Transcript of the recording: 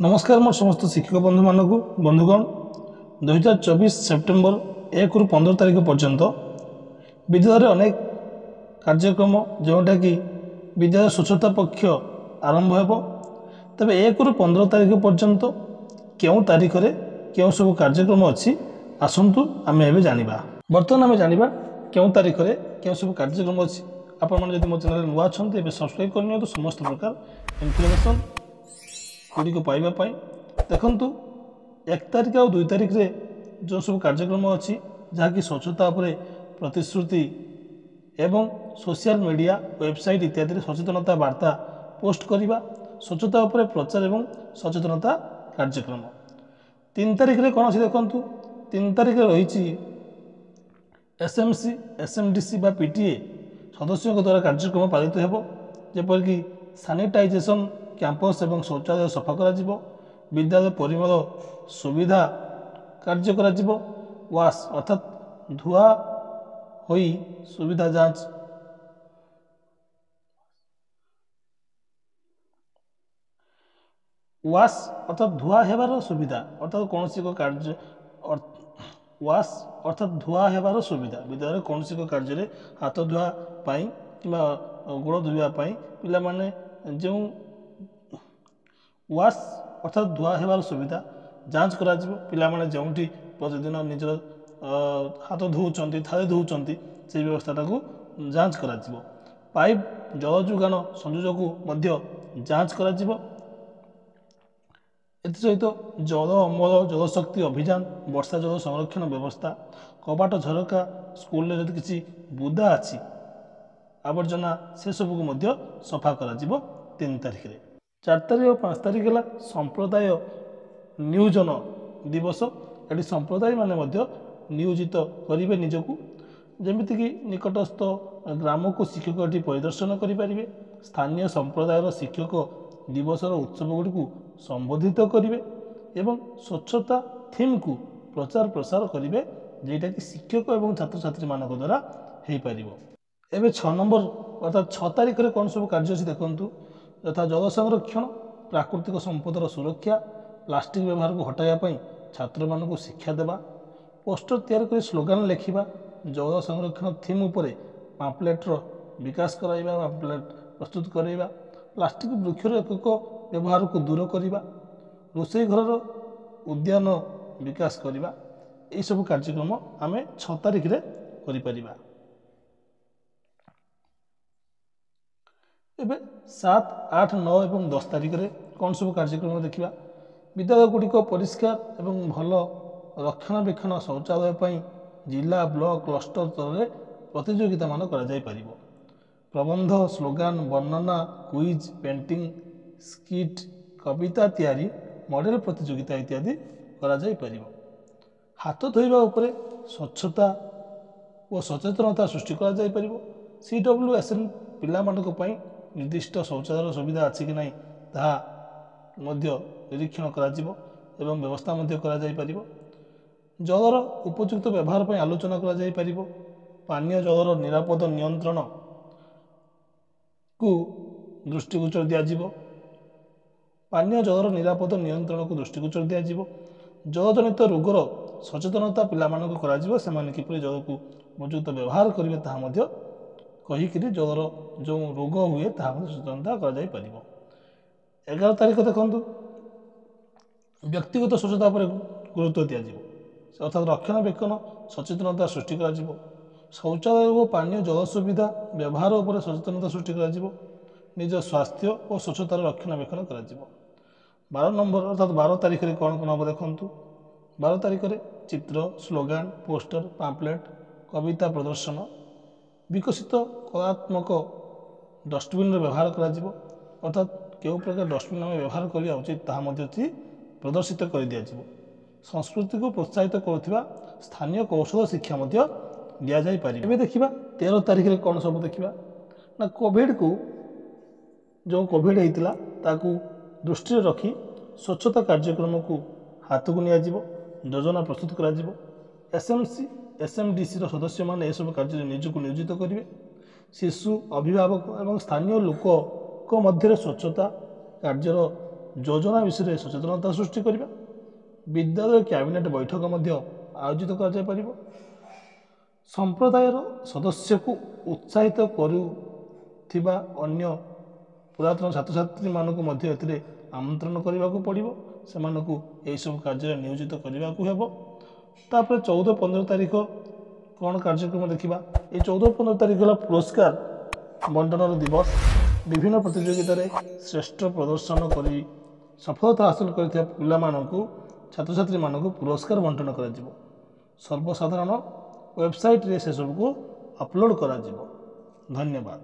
नमस्कार मोर समस्त शिक्षक बंधु मानक बंधुगण 2024 सेप्टेम्बर 1 रु 15 तारिख पर्यंत विद्यालय अनेक कार्यक्रम जोटा कि विद्यालय स्वच्छता पक्ष आरंभ हो तेज 1 रु 15 तारिख पर्यंत क्यों तारीख में क्यों सब कार्यक्रम अच्छी आसतु आम ए जाना बर्तमान आम जाना क्यों तारीख में क्यों सब कार्यक्रम अच्छी आपड़ी मो चैनल नुआ अच्छा सब्सक्राइब करनी समस्त प्रकार इनफर्मेशन गुड़िक पाइबापी देखु 1 तारिख और 2 तारिख रे जो सब कार्यक्रम अच्छी जहाँकि स्वच्छता उपर प्रतिश्रुति एवं सोशल मीडिया वेबसाइट इत्यादि सचेतनता वार्ता पोस्ट करवा स्वच्छता उपर प्रचार एवं सचेतनता कार्यक्रम 3 तारिख रे कौन अच्छी देखु 3 तारिख रही एसएमसी एसएमडीसी बा पीटीए सदस्यों द्वारा कार्यक्रम पालित हो जेपरिक सैनिटाइजेशन कैंपस एवं शौचालय सफा करा विद्यालय परिमल सुविधा कार्य करा वाश अर्थात धुआ होई सुविधा जांच वाश अर्थात धुआ हेबार सुविधा अर्थात कौन सी कार्य वाश अर्थात धुआ हेबार सुविधा विद्यालय कौन सी कार्य हाथ धुआ कि गोड़ धोवाई पिला माने जो वाश अर्थात धुआ हेबार सुविधा जांच करा पिला माने जोंठी प्रतिदिन निजर हाथ धोउचंती थाली धोउचंती से व्यवस्था को जांच करा पाइप जल जोगान संयोजक मध्य जांच करा सहित जल अमल जलशक्ति अभियान वर्षा जल संरक्षण व्यवस्था कबाट झरका स्कूल में जब किसी बुदा अच्छी आवर्जना से सबको मध्य सफा करा 3 तारिख रे 4 तारिख और 5 तारिख है संप्रदाय नियोजन दिवस ये संप्रदाय माने मध्य नियोजित करेंगे निजक जमीक निकटस्थ ग्राम को शिक्षक ये परिदर्शन करेंगे स्थानीय संप्रदायर शिक्षक दिवसर उत्सव गुड़ी को संबोधित करेंगे एवं स्वच्छता थीम को प्रचार प्रसार करेंगे जेटा कि शिक्षक और छात्र छात्री मान द्वारा हो पार एवं 6 नंबर अर्थात 6 तारिख में कौन सब कार्य देखु यथा जल संरक्षण प्राकृतिक संपदर सुरक्षा प्लास्टिक व्यवहार को हटाइवाई छात्र मान शिक्षा देवा पोस्टर तैयार कर स्लोगान लिखा जल संरक्षण थीम उपर पाम्पलेटर विकास कराइबा पाम्पलेट प्रस्तुत कराइबा प्लास्टिक वृक्षरेखक व्यवहार को दूर करवा रोषेई घर उद्यान विकास करवा यह सब कार्यक्रम आम 6 तारिख रे करिपरिबा। एबे 7, 8, 9 और 10 तारिख में कौन सब कार्यक्रम देखा विद्यालय गुड़िक परिष्कार एवं भल रक्षणाबेक्षण शौचालय जिला ब्लॉक क्लस्टर स्तर में प्रतियोगिता मान कर प्रबंध स्लोगान वर्णना क्विज पेंटिंग स्किट कविता तैयारी मॉडल प्रतियोगिता इत्यादि करा हाथ धोइबा उपरे स्वच्छता और सचेतनता सृष्टि करा CWSN पिला मानक पई निर्दिष्ट शौचालय सुविधा अच्छी कि नहीं ताहा मध्य निरीक्षण करा एवं व्यवस्था मध्य करा जलर उपयुक्त व्यवहार पर आलोचना करा पानीय जलर निरापद नियंत्रण को दृष्टिगोचर दिया पानीय जलर निरापद नियंत्रण को दृष्टिगोचर दिया जलजनित रोगर सचेतनता पिला मानक करा से किपरि जल को उपयुक्त व्यवहार करेंगे ताहा मध्य कहीकि जलर जो रोग हुए ताहा सचेतनता कर 11 तारिख देखु व्यक्तिगत स्वच्छता पर गुरुत्व दिया अर्थात रक्षणाबेक्षण सचेतनता सृष्टि कर शौचालय और पानीय जल सुविधा व्यवहार उपर सचेतनता सृष्टि कर निज स्वास्थ्य और स्वच्छतार रक्षणाबेक्षण कर 12 नंबर अर्थात 12 तारिख में कौन कौन हम देखु 12 तारिख में चित्र स्लोगान पोस्टर पाम्पलेट कविता प्रदर्शन विकसित कलात्मक डस्टबिन व्यवहार करा अर्थात केउ प्रकार डस्टबिन आम व्यवहार करवा उचित ताहा प्रदर्शित कर दिया संस्कृति को प्रोत्साहित करुवा स्थानीय कौशल शिक्षा दि जापर एवं देखा 13 तारिख में कौन सब देखा ना कोविड को जो कोविड होता ताकू दृष्टि रखी स्वच्छता कार्यक्रम को हाथ को निया योजना प्रस्तुत करा एसएमसी एसएमडीसी सदस्य मैंने सब कार्य निजक नियोजित करेंगे शिशु अभिभावक और स्थानीय लोक मध्य स्वच्छता कार्यर ଯୋଜନା ବିଷୟରେ ସଚେତନତା ସୃଷ୍ଟି କରିବା। ବିଦ୍ୟାଳୟ କ୍ୟାବିନେଟ୍ ବୈଠକ ମଧ୍ୟ ଆୟୋଜିତ କରାଯାଇପାରିବ। ସମ୍ପ୍ରଦାୟର ସଦସ୍ୟକୁ ଉତ୍ସାହିତ କରୁଥିବା ଅନ୍ୟ ପୁରାତନ ଛାତ୍ରଛାତ୍ରୀମାନଙ୍କୁ ମଧ୍ୟ ଏଥିରେ ଆମନ୍ତ୍ରଣ କରିବାକୁ ପଡ଼ିବ। ସେମାନଙ୍କୁ ଏହିସବୁ କାର୍ଯ୍ୟରେ ନିୟୋଜିତ କରିବାକୁ ହେବ। ତାପରେ 14-15 ତାରିଖ କ'ଣ କାର୍ଯ୍ୟକ୍ରମ ଦେଖିବା। এই 14-15 ତାରିଖ ହେଲା ପୁରସ୍କାର ବଣ୍ଟନର ଦିବସ। ବିଭିନ୍ନ ପ୍ରତିଯୋଗିତାରେ ଶ୍ରେଷ୍ଠ ପ୍ରଦର୍ଶନ କରି ସଫଳତା ହାସଲ କରିଥିବା ପିଲାମାନଙ୍କୁ ଛାତ୍ରଛାତ୍ରୀମାନଙ୍କୁ ପୁରସ୍କାର ବଣ୍ଟନ କରାଯିବ। ସର୍ବସାଧାରଣ ୱେବସାଇଟ୍ରେ ସେସବୁକୁ ଅପଲୋଡ଼ କରାଯିବ। ଧନ୍ୟବାଦ।